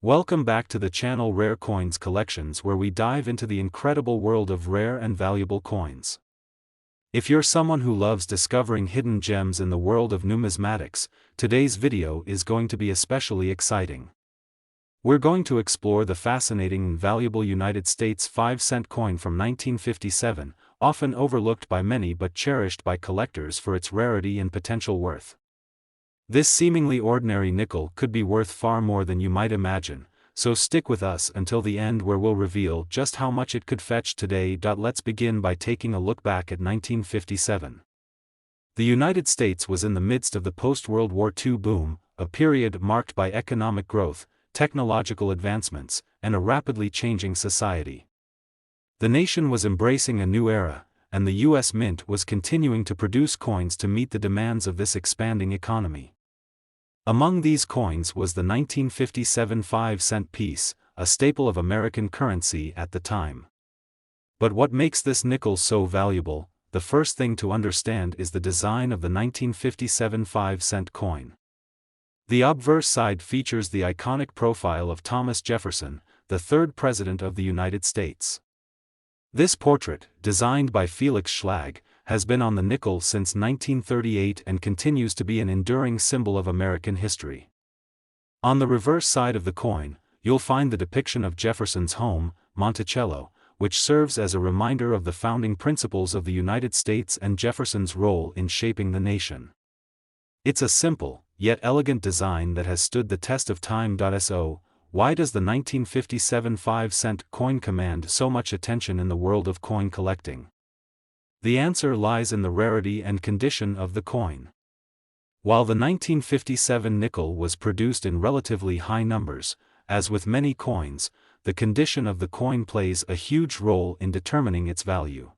Welcome back to the channel Rare Coins Collections, where we dive into the incredible world of rare and valuable coins. If you're someone who loves discovering hidden gems in the world of numismatics, today's video is going to be especially exciting. We're going to explore the fascinating and valuable United States 5-cent coin from 1957, often overlooked by many but cherished by collectors for its rarity and potential worth. This seemingly ordinary nickel could be worth far more than you might imagine, so stick with us until the end where we'll reveal just how much it could fetch today. Let's begin by taking a look back at 1957. The United States was in the midst of the post-World War II boom, a period marked by economic growth, technological advancements, and a rapidly changing society. The nation was embracing a new era, and the U.S. Mint was continuing to produce coins to meet the demands of this expanding economy. Among these coins was the 1957 5-cent piece, a staple of American currency at the time. But what makes this nickel so valuable? The first thing to understand is the design of the 1957 5-cent coin. The obverse side features the iconic profile of Thomas Jefferson, the third President of the United States. This portrait, designed by Felix Schlag, has been on the nickel since 1938 and continues to be an enduring symbol of American history. On the reverse side of the coin, you'll find the depiction of Jefferson's home, Monticello, which serves as a reminder of the founding principles of the United States and Jefferson's role in shaping the nation. It's a simple, yet elegant design that has stood the test of time. So, why does the 1957 5-cent coin command so much attention in the world of coin collecting? The answer lies in the rarity and condition of the coin. While the 1957 nickel was produced in relatively high numbers, as with many coins, the condition of the coin plays a huge role in determining its value.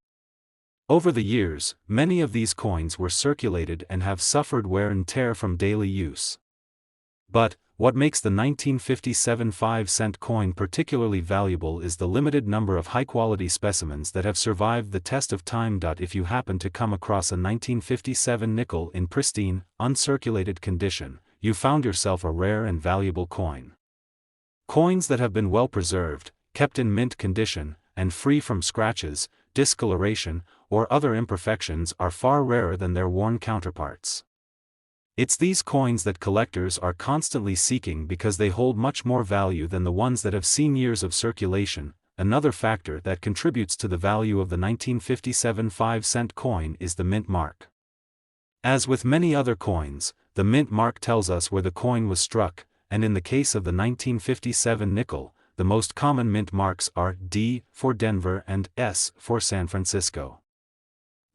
Over the years, many of these coins were circulated and have suffered wear and tear from daily use. But, what makes the 1957 5-cent coin particularly valuable is the limited number of high-quality specimens that have survived the test of time. If you happen to come across a 1957 nickel in pristine, uncirculated condition, you found yourself a rare and valuable coin. Coins that have been well preserved, kept in mint condition, and free from scratches, discoloration, or other imperfections are far rarer than their worn counterparts. It's these coins that collectors are constantly seeking because they hold much more value than the ones that have seen years of circulation. Another factor that contributes to the value of the 1957 5-cent coin is the mint mark. As with many other coins, the mint mark tells us where the coin was struck, and in the case of the 1957 nickel, the most common mint marks are D for Denver and S for San Francisco.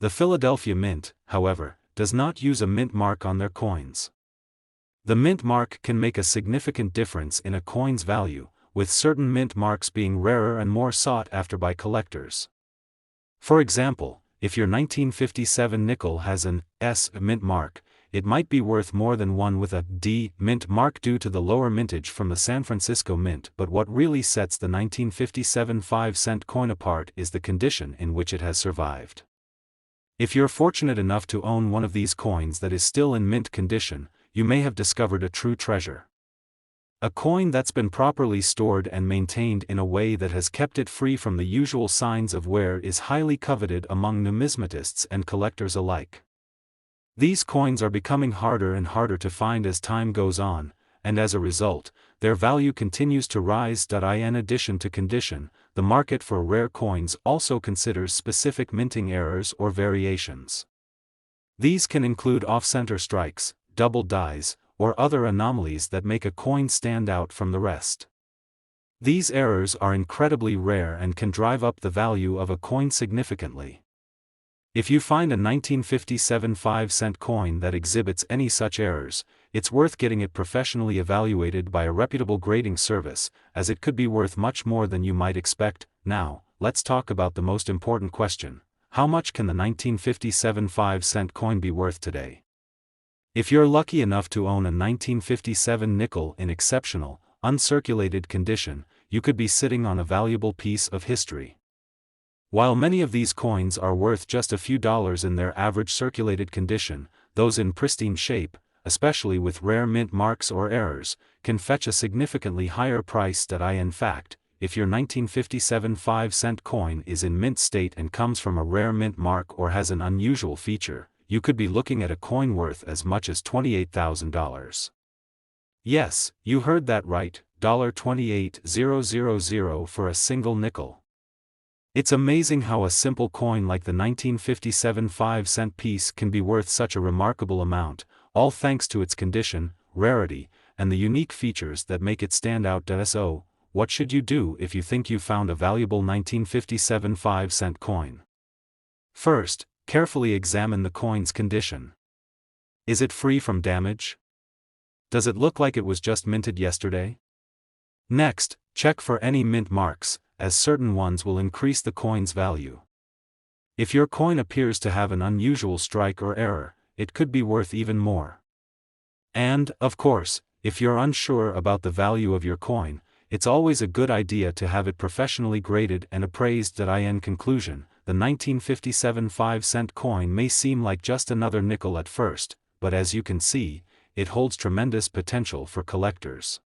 The Philadelphia Mint, however, does not use a mint mark on their coins. The mint mark can make a significant difference in a coin's value, with certain mint marks being rarer and more sought after by collectors. For example, if your 1957 nickel has an S mint mark, it might be worth more than one with a D mint mark due to the lower mintage from the San Francisco Mint. But what really sets the 1957 5-cent coin apart is the condition in which it has survived. If you're fortunate enough to own one of these coins that is still in mint condition, you may have discovered a true treasure. A coin that's been properly stored and maintained in a way that has kept it free from the usual signs of wear is highly coveted among numismatists and collectors alike. These coins are becoming harder and harder to find as time goes on, and as a result, their value continues to rise. In addition to condition, the market for rare coins also considers specific minting errors or variations. These can include off-center strikes, double dies, or other anomalies that make a coin stand out from the rest. These errors are incredibly rare and can drive up the value of a coin significantly. If you find a 1957 5-cent coin that exhibits any such errors, it's worth getting it professionally evaluated by a reputable grading service, as it could be worth much more than you might expect. Now, let's talk about the most important question: how much can the 1957 5-cent coin be worth today? If you're lucky enough to own a 1957 nickel in exceptional, uncirculated condition, you could be sitting on a valuable piece of history. While many of these coins are worth just a few dollars in their average circulated condition, those in pristine shape, especially with rare mint marks or errors, can fetch a significantly higher price that in fact, if your 1957 5-cent coin is in mint state and comes from a rare mint mark or has an unusual feature, you could be looking at a coin worth as much as $28,000. Yes, you heard that right, $28,000 for a single nickel. It's amazing how a simple coin like the 1957 5-cent piece can be worth such a remarkable amount, all thanks to its condition, rarity, and the unique features that make it stand out. So, what should you do if you think you found a valuable 1957 5-cent coin? First, carefully examine the coin's condition. Is it free from damage? Does it look like it was just minted yesterday? Next, check for any mint marks, as certain ones will increase the coin's value. If your coin appears to have an unusual strike or error, it could be worth even more. And, of course, if you're unsure about the value of your coin, it's always a good idea to have it professionally graded and appraised. In conclusion, the 1957 5-cent coin may seem like just another nickel at first, but as you can see, it holds tremendous potential for collectors.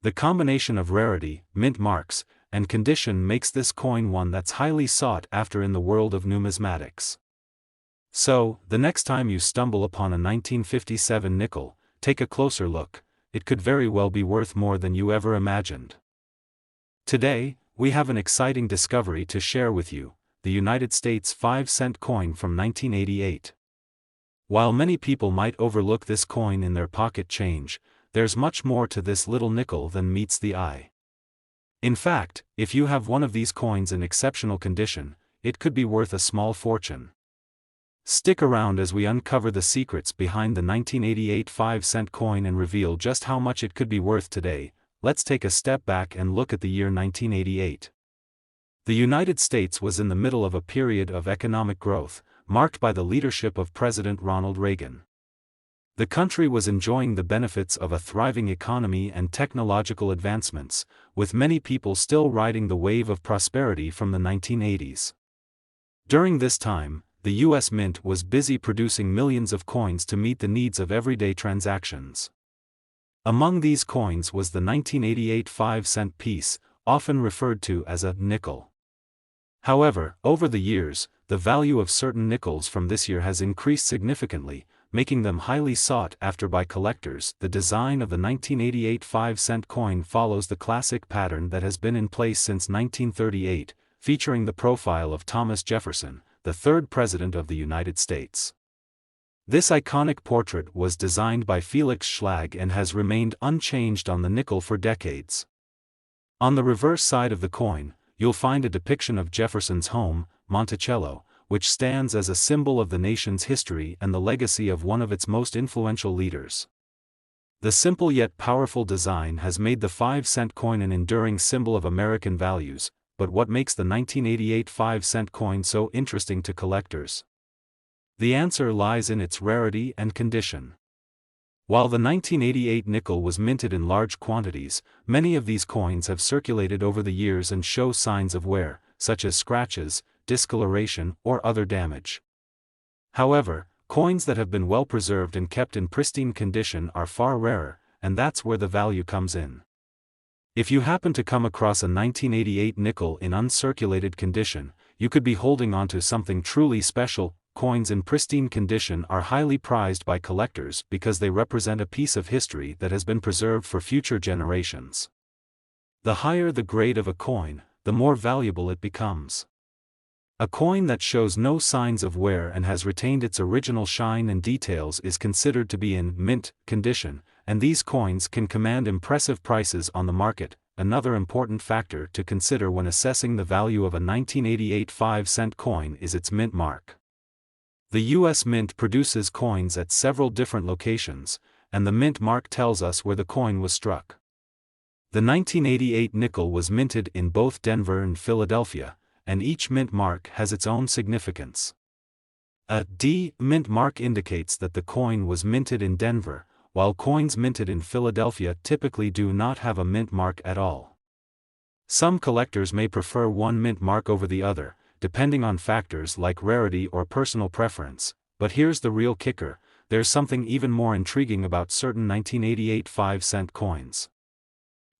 The combination of rarity, mint marks, and condition makes this coin one that's highly sought after in the world of numismatics. So, the next time you stumble upon a 1957 nickel, take a closer look. It could very well be worth more than you ever imagined. Today, we have an exciting discovery to share with you, the United States 5-cent coin from 1988. While many people might overlook this coin in their pocket change, there's much more to this little nickel than meets the eye. In fact, if you have one of these coins in exceptional condition, it could be worth a small fortune. Stick around as we uncover the secrets behind the 1988 5-cent coin and reveal just how much it could be worth today. Let's take a step back and look at the year 1988. The United States was in the middle of a period of economic growth, marked by the leadership of President Ronald Reagan. The country was enjoying the benefits of a thriving economy and technological advancements, with many people still riding the wave of prosperity from the 1980s. During this time, the U.S. Mint was busy producing millions of coins to meet the needs of everyday transactions. Among these coins was the 1988 5-cent piece, often referred to as a nickel. However, over the years, the value of certain nickels from this year has increased significantly, making them highly sought after by collectors. The design of the 1988 5-cent coin follows the classic pattern that has been in place since 1938, featuring the profile of Thomas Jefferson, the third President of the United States. This iconic portrait was designed by Felix Schlag and has remained unchanged on the nickel for decades. On the reverse side of the coin, you'll find a depiction of Jefferson's home, Monticello, which stands as a symbol of the nation's history and the legacy of one of its most influential leaders. The simple yet powerful design has made the 5-cent coin an enduring symbol of American values, but what makes the 1988 5-cent coin so interesting to collectors? The answer lies in its rarity and condition. While the 1988 nickel was minted in large quantities, many of these coins have circulated over the years and show signs of wear, such as scratches, discoloration, or other damage. However, coins that have been well preserved and kept in pristine condition are far rarer, and that's where the value comes in. If you happen to come across a 1988 nickel in uncirculated condition, you could be holding onto something truly special. Coins in pristine condition are highly prized by collectors because they represent a piece of history that has been preserved for future generations. The higher the grade of a coin, the more valuable it becomes. A coin that shows no signs of wear and has retained its original shine and details is considered to be in mint condition, and these coins can command impressive prices on the market. Another important factor to consider when assessing the value of a 1988 5-cent coin is its mint mark. The U.S. Mint produces coins at several different locations, and the mint mark tells us where the coin was struck. The 1988 nickel was minted in both Denver and Philadelphia, and each mint mark has its own significance. A D mint mark indicates that the coin was minted in Denver, while coins minted in Philadelphia typically do not have a mint mark at all. Some collectors may prefer one mint mark over the other, depending on factors like rarity or personal preference, but here's the real kicker: there's something even more intriguing about certain 1988 5-cent coins.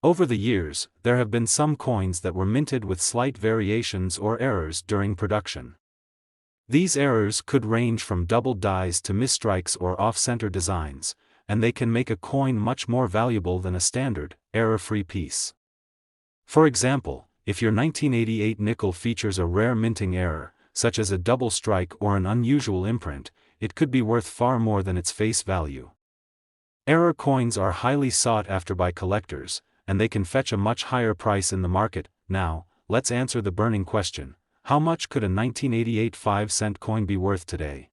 Over the years, there have been some coins that were minted with slight variations or errors during production. These errors could range from doubled dies to misstrikes or off-center designs, and they can make a coin much more valuable than a standard, error-free piece. For example, if your 1988 nickel features a rare minting error, such as a double strike or an unusual imprint, it could be worth far more than its face value. Error coins are highly sought after by collectors, and they can fetch a much higher price in the market. Now, let's answer the burning question: how much could a 1988 5-cent coin be worth today?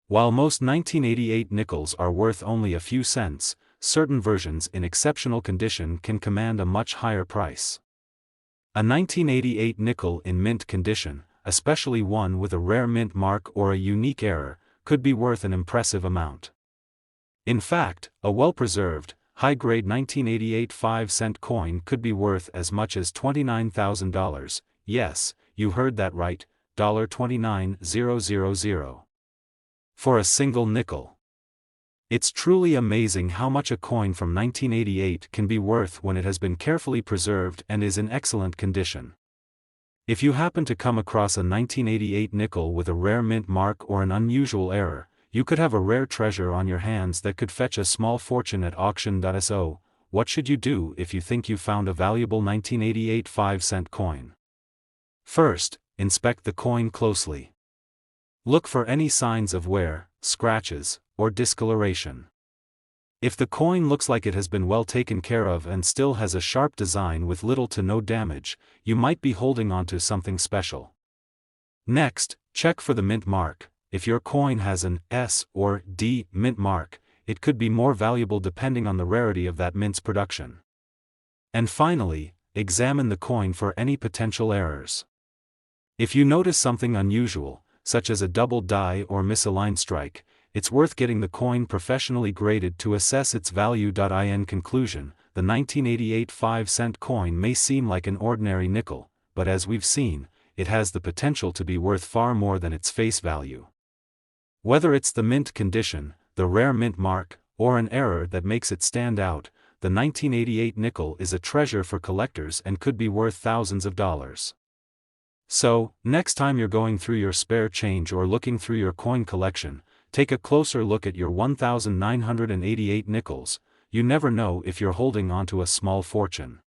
While most 1988 nickels are worth only a few cents, certain versions in exceptional condition can command a much higher price. A 1988 nickel in mint condition, especially one with a rare mint mark or a unique error, could be worth an impressive amount. In fact, a well-preserved, high-grade 1988 5-cent coin could be worth as much as $29,000, yes, you heard that right, $29,000. For a single nickel. It's truly amazing how much a coin from 1988 can be worth when it has been carefully preserved and is in excellent condition. If you happen to come across a 1988 nickel with a rare mint mark or an unusual error, you could have a rare treasure on your hands that could fetch a small fortune at auction.so. What should you do if you think you found a valuable 1988 5-cent coin? First, inspect the coin closely. Look for any signs of wear, scratches, or discoloration. If the coin looks like it has been well taken care of and still has a sharp design with little to no damage, you might be holding onto something special. Next, check for the mint mark. If your coin has an S or D mint mark, it could be more valuable depending on the rarity of that mint's production. And finally, examine the coin for any potential errors. If you notice something unusual, such as a double die or misaligned strike, it's worth getting the coin professionally graded to assess its value. In conclusion, the 1988 5-cent coin may seem like an ordinary nickel, but as we've seen, it has the potential to be worth far more than its face value. Whether it's the mint condition, the rare mint mark, or an error that makes it stand out, the 1988 nickel is a treasure for collectors and could be worth thousands of dollars. So, next time you're going through your spare change or looking through your coin collection, take a closer look at your 1988 nickels. You never know if you're holding onto a small fortune.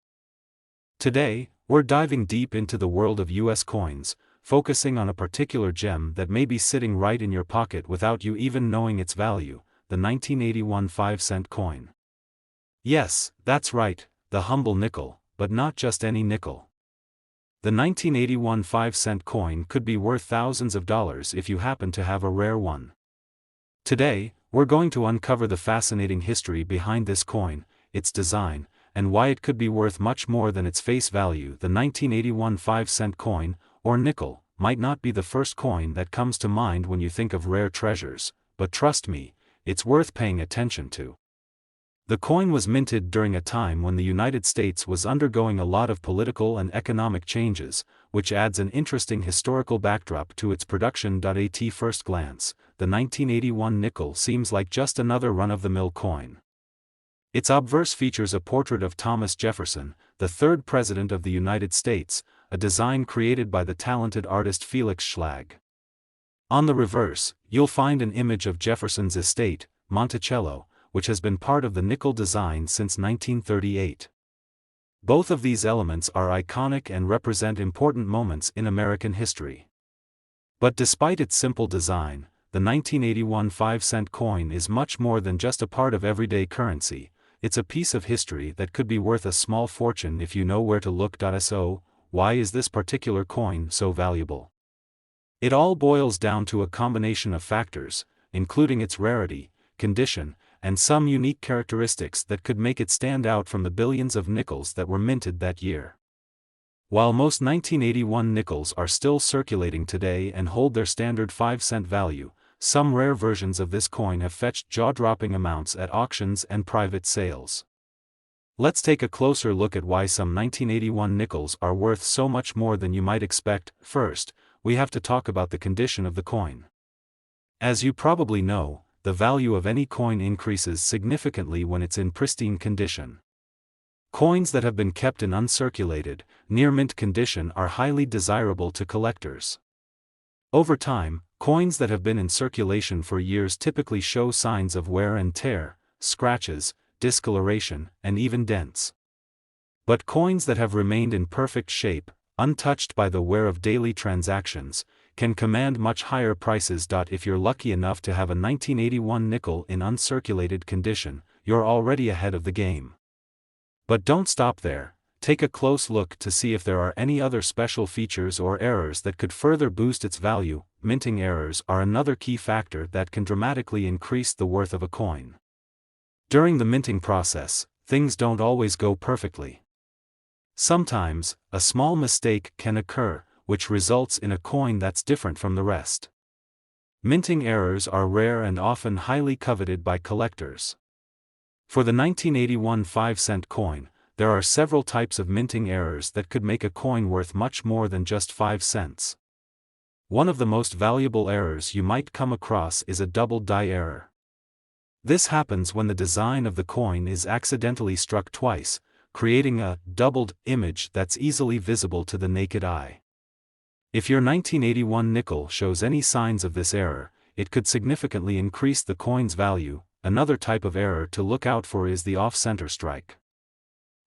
Today, we're diving deep into the world of US coins, focusing on a particular gem that may be sitting right in your pocket without you even knowing its value, the 1981 5-cent coin. Yes, that's right, the humble nickel, but not just any nickel. The 1981 5-cent coin could be worth thousands of dollars if you happen to have a rare one. Today, we're going to uncover the fascinating history behind this coin, its design, and why it could be worth much more than its face value. The 1981 5-cent coin, or nickel, might not be the first coin that comes to mind when you think of rare treasures, but trust me, it's worth paying attention to. The coin was minted during a time when the United States was undergoing a lot of political and economic changes, which adds an interesting historical backdrop to its production. At first glance, the 1981 nickel seems like just another run-of-the-mill coin. Its obverse features a portrait of Thomas Jefferson, the third President of the United States, a design created by the talented artist Felix Schlag. On the reverse, you'll find an image of Jefferson's estate, Monticello, which has been part of the nickel design since 1938. Both of these elements are iconic and represent important moments in American history. But despite its simple design, the 1981 5-cent coin is much more than just a part of everyday currency. It's a piece of history that could be worth a small fortune if you know where to look. So, why is this particular coin so valuable? It all boils down to a combination of factors, including its rarity, condition, and some unique characteristics that could make it stand out from the billions of nickels that were minted that year. While most 1981 nickels are still circulating today and hold their standard 5-cent value, some rare versions of this coin have fetched jaw-dropping amounts at auctions and private sales. Let's take a closer look at why some 1981 nickels are worth so much more than you might expect. First, we have to talk about the condition of the coin. As you probably know, the value of any coin increases significantly when it's in pristine condition. Coins that have been kept in uncirculated, near-mint condition are highly desirable to collectors. Over time, coins that have been in circulation for years typically show signs of wear and tear, scratches, discoloration, and even dents. But coins that have remained in perfect shape, untouched by the wear of daily transactions, can command much higher prices. If you're lucky enough to have a 1981 nickel in uncirculated condition, you're already ahead of the game. But don't stop there. Take a close look to see if there are any other special features or errors that could further boost its value. Minting errors are another key factor that can dramatically increase the worth of a coin. During the minting process, things don't always go perfectly. Sometimes, a small mistake can occur, which results in a coin that's different from the rest. Minting errors are rare and often highly coveted by collectors. For the 1981 5-cent coin, there are several types of minting errors that could make a coin worth much more than just 5 cents. One of the most valuable errors you might come across is a double die error. This happens when the design of the coin is accidentally struck twice, creating a doubled image that's easily visible to the naked eye. If your 1981 nickel shows any signs of this error, it could significantly increase the coin's value. Another type of error to look out for is the off-center strike.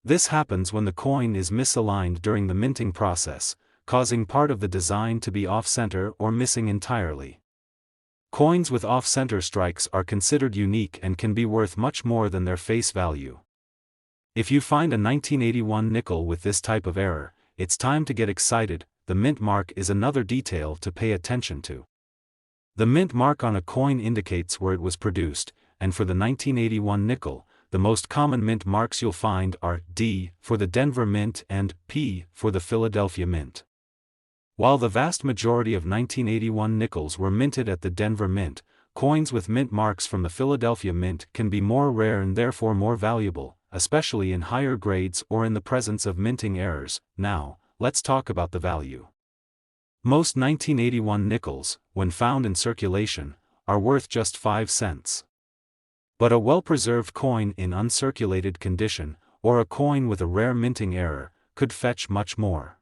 This happens when the coin is misaligned during the minting process, causing part of the design to be off-center or missing entirely. Coins with off-center strikes are considered unique and can be worth much more than their face value. If you find a 1981 nickel with this type of error, it's time to get excited. The mint mark is another detail to pay attention to. The mint mark on a coin indicates where it was produced, and for the 1981 nickel, the most common mint marks you'll find are D for the Denver Mint and P for the Philadelphia Mint. While the vast majority of 1981 nickels were minted at the Denver Mint, coins with mint marks from the Philadelphia Mint can be more rare and therefore more valuable, especially in higher grades or in the presence of minting errors. Now, let's talk about the value. Most 1981 nickels, when found in circulation, are worth just 5 cents. But a well-preserved coin in uncirculated condition, or a coin with a rare minting error, could fetch much more.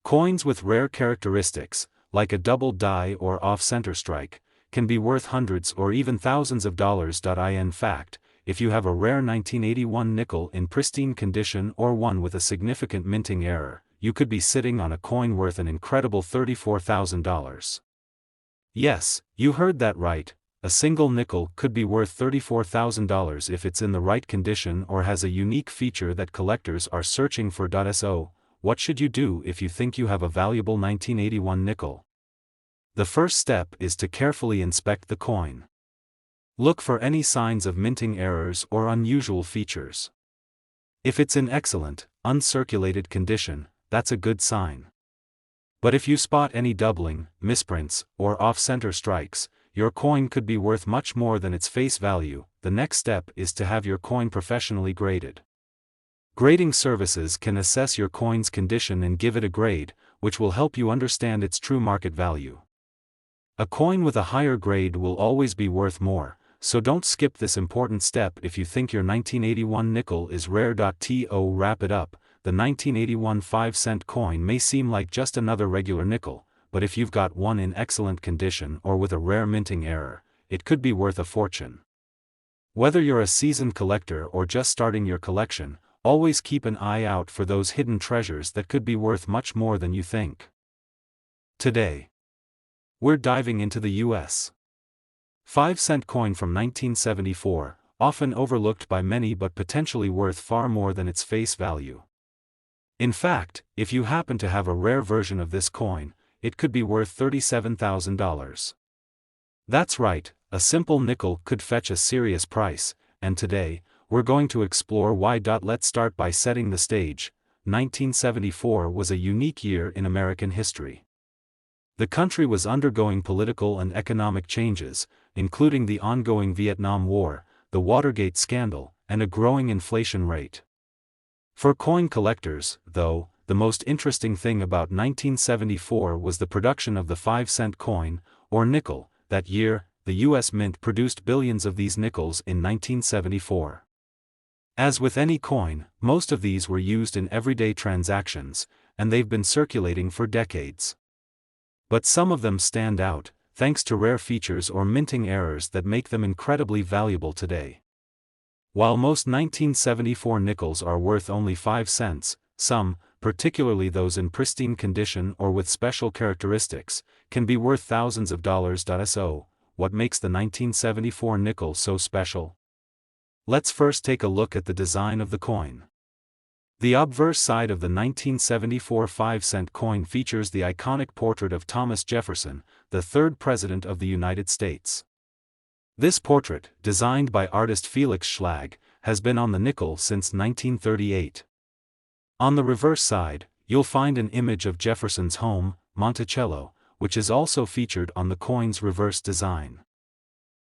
Coins with rare characteristics, like a double die or off-center strike, can be worth hundreds or even thousands of dollars. In fact, if you have a rare 1981 nickel in pristine condition or one with a significant minting error, you could be sitting on a coin worth an incredible $34,000. Yes, you heard that right. A single nickel could be worth $34,000 if it's in the right condition or has a unique feature that collectors are searching for. So, what should you do if you think you have a valuable 1981 nickel? The first step is to carefully inspect the coin. Look for any signs of minting errors or unusual features. If it's in excellent, uncirculated condition, that's a good sign. But if you spot any doubling, misprints, or off-center strikes, your coin could be worth much more than its face value. The next step is to have your coin professionally graded. Grading services can assess your coin's condition and give it a grade, which will help you understand its true market value. A coin with a higher grade will always be worth more, so don't skip this important step if you think your 1981 nickel is rare. To wrap it up, the 1981 5-cent coin may seem like just another regular nickel, but if you've got one in excellent condition or with a rare minting error, it could be worth a fortune. Whether you're a seasoned collector or just starting your collection, always keep an eye out for those hidden treasures that could be worth much more than you think. Today, we're diving into the US 5-cent coin from 1974, often overlooked by many but potentially worth far more than its face value. In fact, if you happen to have a rare version of this coin, it could be worth $37,000. That's right, a simple nickel could fetch a serious price, and today, we're going to explore why. Let's start by setting the stage. 1974 was a unique year in American history. The country was undergoing political and economic changes, including the ongoing Vietnam War, the Watergate scandal, and a growing inflation rate. For coin collectors, though, the most interesting thing about 1974 was the production of the 5-cent coin, or nickel. That year, the U.S. Mint produced billions of these nickels in 1974. As with any coin, most of these were used in everyday transactions, and they've been circulating for decades. But some of them stand out, thanks to rare features or minting errors that make them incredibly valuable today. While most 1974 nickels are worth only 5 cents, some, particularly those in pristine condition or with special characteristics, can be worth thousands of dollars. So, what makes the 1974 nickel so special? Let's first take a look at the design of the coin. The obverse side of the 1974 5-cent coin features the iconic portrait of Thomas Jefferson, the third President of the United States. This portrait, designed by artist Felix Schlag, has been on the nickel since 1938. On the reverse side, you'll find an image of Jefferson's home, Monticello, which is also featured on the coin's reverse design.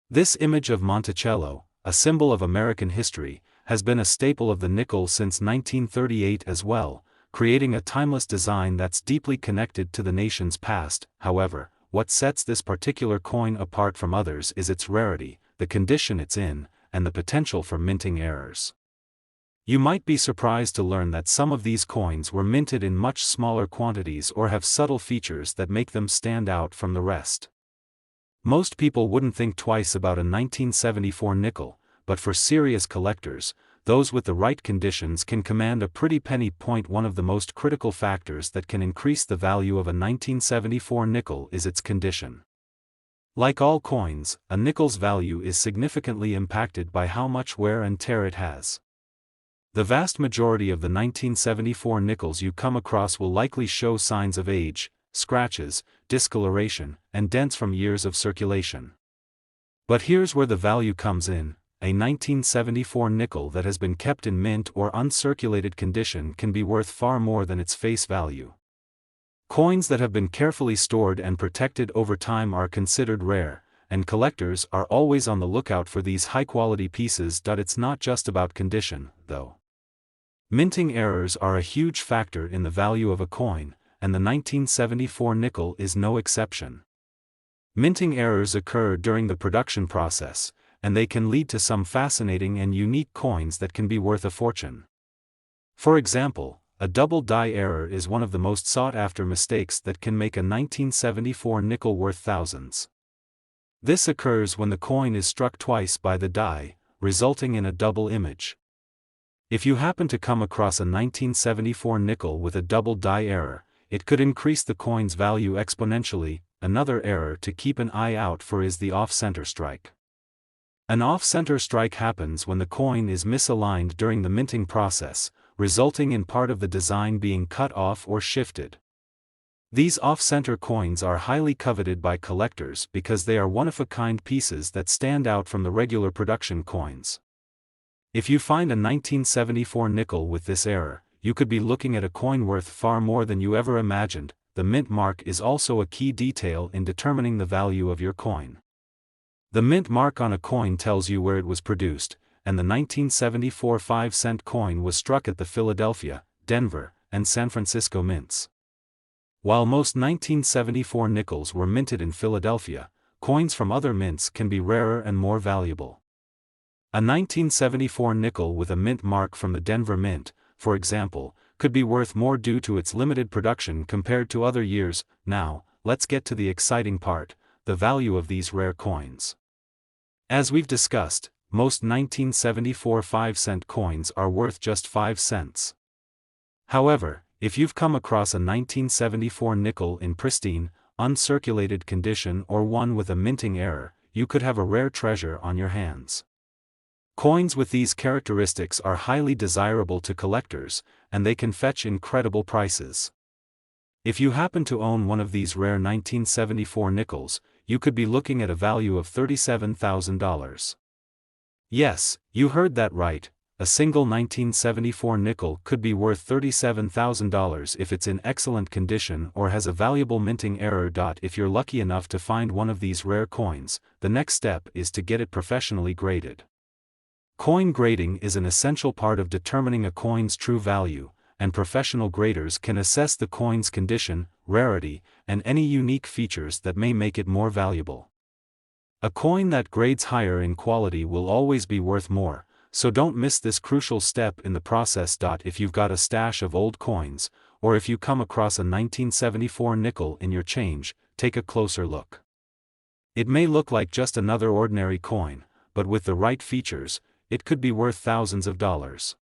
This image of Monticello, a symbol of American history, has been a staple of the nickel since 1938 as well, creating a timeless design that's deeply connected to the nation's past. However, what sets this particular coin apart from others is its rarity, the condition it's in, and the potential for minting errors. You might be surprised to learn that some of these coins were minted in much smaller quantities or have subtle features that make them stand out from the rest. Most people wouldn't think twice about a 1974 nickel, but for serious collectors, those with the right conditions can command a pretty penny. One of the most critical factors that can increase the value of a 1974 nickel is its condition. Like all coins, a nickel's value is significantly impacted by how much wear and tear it has. The vast majority of the 1974 nickels you come across will likely show signs of age, scratches, discoloration, and dents from years of circulation. But here's where the value comes in. A 1974 nickel that has been kept in mint or uncirculated condition can be worth far more than its face value. Coins that have been carefully stored and protected over time are considered rare, and collectors are always on the lookout for these high-quality pieces. It's not just about condition, though. Minting errors are a huge factor in the value of a coin, and the 1974 nickel is no exception. Minting errors occur during the production process, and they can lead to some fascinating and unique coins that can be worth a fortune. For example, a double die error is one of the most sought-after mistakes that can make a 1974 nickel worth thousands. This occurs when the coin is struck twice by the die, resulting in a double image. If you happen to come across a 1974 nickel with a double die error, it could increase the coin's value exponentially. Another error to keep an eye out for is the off-center strike. An off-center strike happens when the coin is misaligned during the minting process, resulting in part of the design being cut off or shifted. These off-center coins are highly coveted by collectors because they are one-of-a-kind pieces that stand out from the regular production coins. If you find a 1974 nickel with this error, you could be looking at a coin worth far more than you ever imagined. The mint mark is also a key detail in determining the value of your coin. The mint mark on a coin tells you where it was produced, and the 1974 5-cent coin was struck at the Philadelphia, Denver, and San Francisco mints. While most 1974 nickels were minted in Philadelphia, coins from other mints can be rarer and more valuable. A 1974 nickel with a mint mark from the Denver Mint, for example, could be worth more due to its limited production compared to other years. Now, let's get to the exciting part, the value of these rare coins. As we've discussed, most 1974 5-cent coins are worth just 5 cents. However, if you've come across a 1974 nickel in pristine, uncirculated condition or one with a minting error, you could have a rare treasure on your hands. Coins with these characteristics are highly desirable to collectors, and they can fetch incredible prices. If you happen to own one of these rare 1974 nickels, you could be looking at a value of $37,000. Yes, you heard that right, a single 1974 nickel could be worth $37,000 if it's in excellent condition or has a valuable minting error. If you're lucky enough to find one of these rare coins, the next step is to get it professionally graded. Coin grading is an essential part of determining a coin's true value, and professional graders can assess the coin's condition, rarity, and any unique features that may make it more valuable. A coin that grades higher in quality will always be worth more, so don't miss this crucial step in the process. If you've got a stash of old coins, or if you come across a 1974 nickel in your change, take a closer look. It may look like just another ordinary coin, but with the right features, it could be worth thousands of dollars.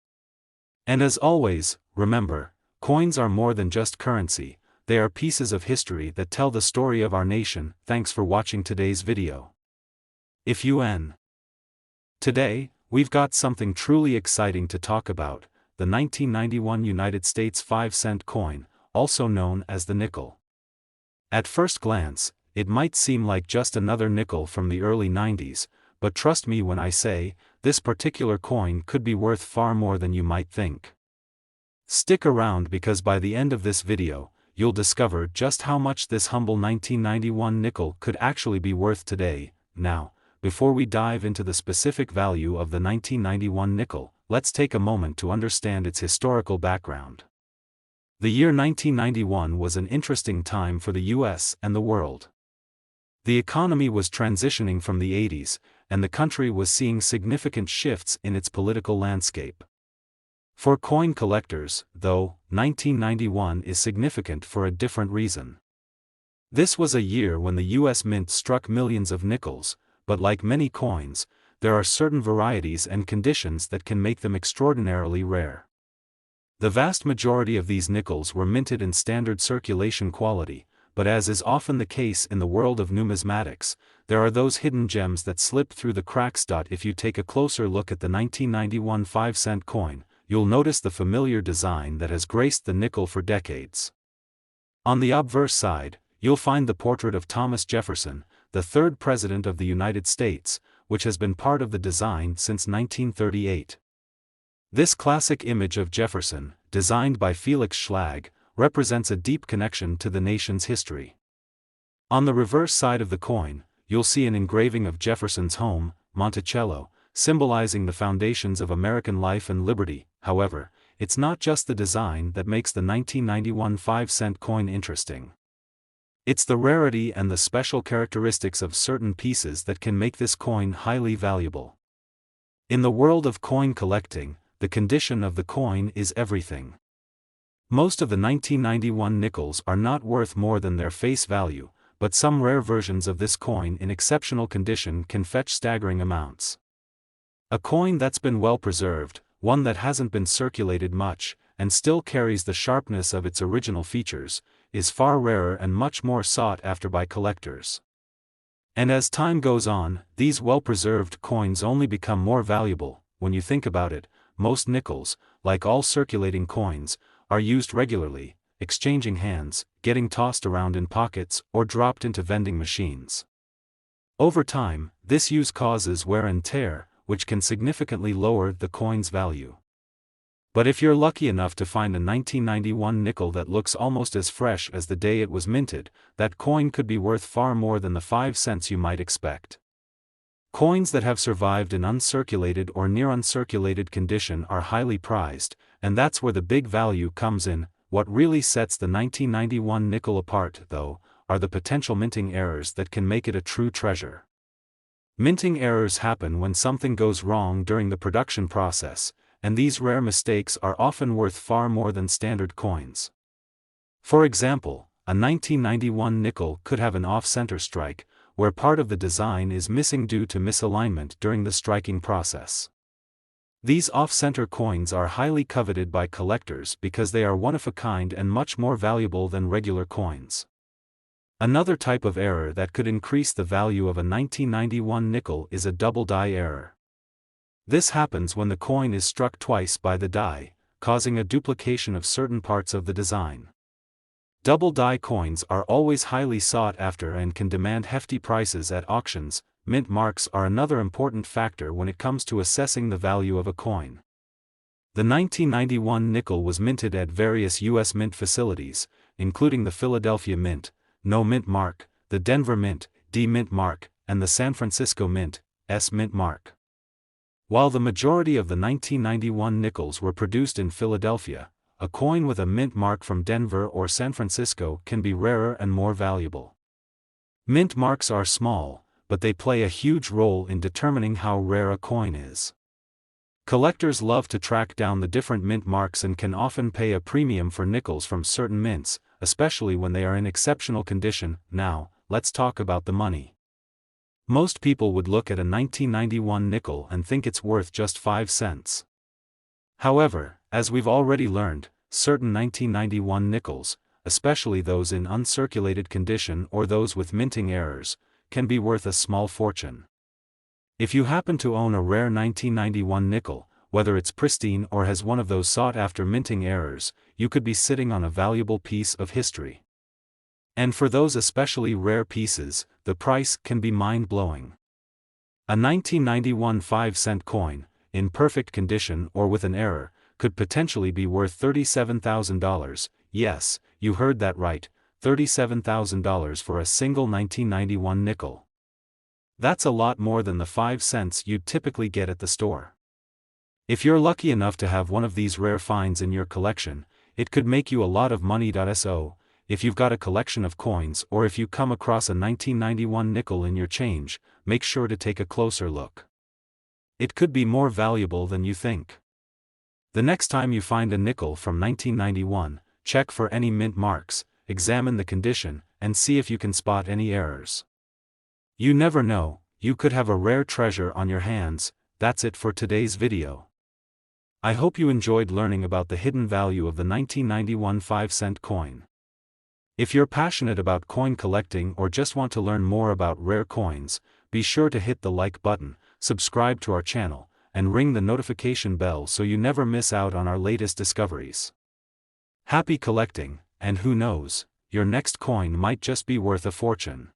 And as always, remember, coins are more than just currency, they are pieces of history that tell the story of our nation. Thanks for watching today's video. If you Today, we've got something truly exciting to talk about, the 1991 United States 5-cent coin, also known as the nickel. At first glance, it might seem like just another nickel from the early 90s, but trust me when I say, this particular coin could be worth far more than you might think. Stick around because by the end of this video, you'll discover just how much this humble 1991 nickel could actually be worth today. Now, before we dive into the specific value of the 1991 nickel, let's take a moment to understand its historical background. The year 1991 was an interesting time for the US and the world. The economy was transitioning from the 80s, and the country was seeing significant shifts in its political landscape. For coin collectors, though, 1991 is significant for a different reason. This was a year when the US Mint struck millions of nickels, but like many coins, there are certain varieties and conditions that can make them extraordinarily rare. The vast majority of these nickels were minted in standard circulation quality, but as is often the case in the world of numismatics, there are those hidden gems that slip through the cracks. If you take a closer look at the 1991 5-cent coin, you'll notice the familiar design that has graced the nickel for decades. On the obverse side, you'll find the portrait of Thomas Jefferson, the third President of the United States, which has been part of the design since 1938. This classic image of Jefferson, designed by Felix Schlag, represents a deep connection to the nation's history. On the reverse side of the coin, you'll see an engraving of Jefferson's home, Monticello, symbolizing the foundations of American life and liberty. However, it's not just the design that makes the 1991 5-cent coin interesting. It's the rarity and the special characteristics of certain pieces that can make this coin highly valuable. In the world of coin collecting, the condition of the coin is everything. Most of the 1991 nickels are not worth more than their face value, but some rare versions of this coin in exceptional condition can fetch staggering amounts. A coin that's been well preserved, one that hasn't been circulated much, and still carries the sharpness of its original features, is far rarer and much more sought after by collectors. And as time goes on, these well-preserved coins only become more valuable. When you think about it, most nickels, like all circulating coins, are used regularly, exchanging hands, getting tossed around in pockets, or dropped into vending machines. Over time, this use causes wear and tear, which can significantly lower the coin's value. But if you're lucky enough to find a 1991 nickel that looks almost as fresh as the day it was minted, that coin could be worth far more than the 5 cents you might expect. Coins that have survived in uncirculated or near uncirculated condition are highly prized, and that's where the big value comes in. What really sets the 1991 nickel apart, though, are the potential minting errors that can make it a true treasure. Minting errors happen when something goes wrong during the production process, and these rare mistakes are often worth far more than standard coins. For example, a 1991 nickel could have an off-center strike, where part of the design is missing due to misalignment during the striking process. These off-center coins are highly coveted by collectors because they are one of a kind and much more valuable than regular coins. Another type of error that could increase the value of a 1991 nickel is a double die error. This happens when the coin is struck twice by the die, causing a duplication of certain parts of the design. Double die coins are always highly sought after and can demand hefty prices at auctions. Mint marks are another important factor when it comes to assessing the value of a coin. The 1991 nickel was minted at various U.S. mint facilities, including the Philadelphia Mint, No Mint Mark, the Denver Mint, D Mint Mark, and the San Francisco Mint, S Mint Mark. While the majority of the 1991 nickels were produced in Philadelphia, a coin with a mint mark from Denver or San Francisco can be rarer and more valuable. Mint marks are small, but they play a huge role in determining how rare a coin is. Collectors love to track down the different mint marks and can often pay a premium for nickels from certain mints, especially when they are in exceptional condition. Now, let's talk about the money. Most people would look at a 1991 nickel and think it's worth just 5 cents. However, as we've already learned, certain 1991 nickels, especially those in uncirculated condition or those with minting errors, can be worth a small fortune. If you happen to own a rare 1991 nickel, whether it's pristine or has one of those sought-after minting errors, you could be sitting on a valuable piece of history. And for those especially rare pieces, the price can be mind-blowing. A 1991 5-cent coin, in perfect condition or with an error, could potentially be worth $37,000, yes, you heard that right, $37,000 for a single 1991 nickel. That's a lot more than the 5 cents you'd typically get at the store. If you're lucky enough to have one of these rare finds in your collection, it could make you a lot of money. So, if you've got a collection of coins or if you come across a 1991 nickel in your change, make sure to take a closer look. It could be more valuable than you think. The next time you find a nickel from 1991, check for any mint marks, examine the condition, and see if you can spot any errors. You never know, you could have a rare treasure on your hands. That's it for today's video. I hope you enjoyed learning about the hidden value of the 1991 5-cent coin. If you're passionate about coin collecting or just want to learn more about rare coins, be sure to hit the like button, subscribe to our channel, and ring the notification bell so you never miss out on our latest discoveries. Happy collecting, and who knows, your next coin might just be worth a fortune.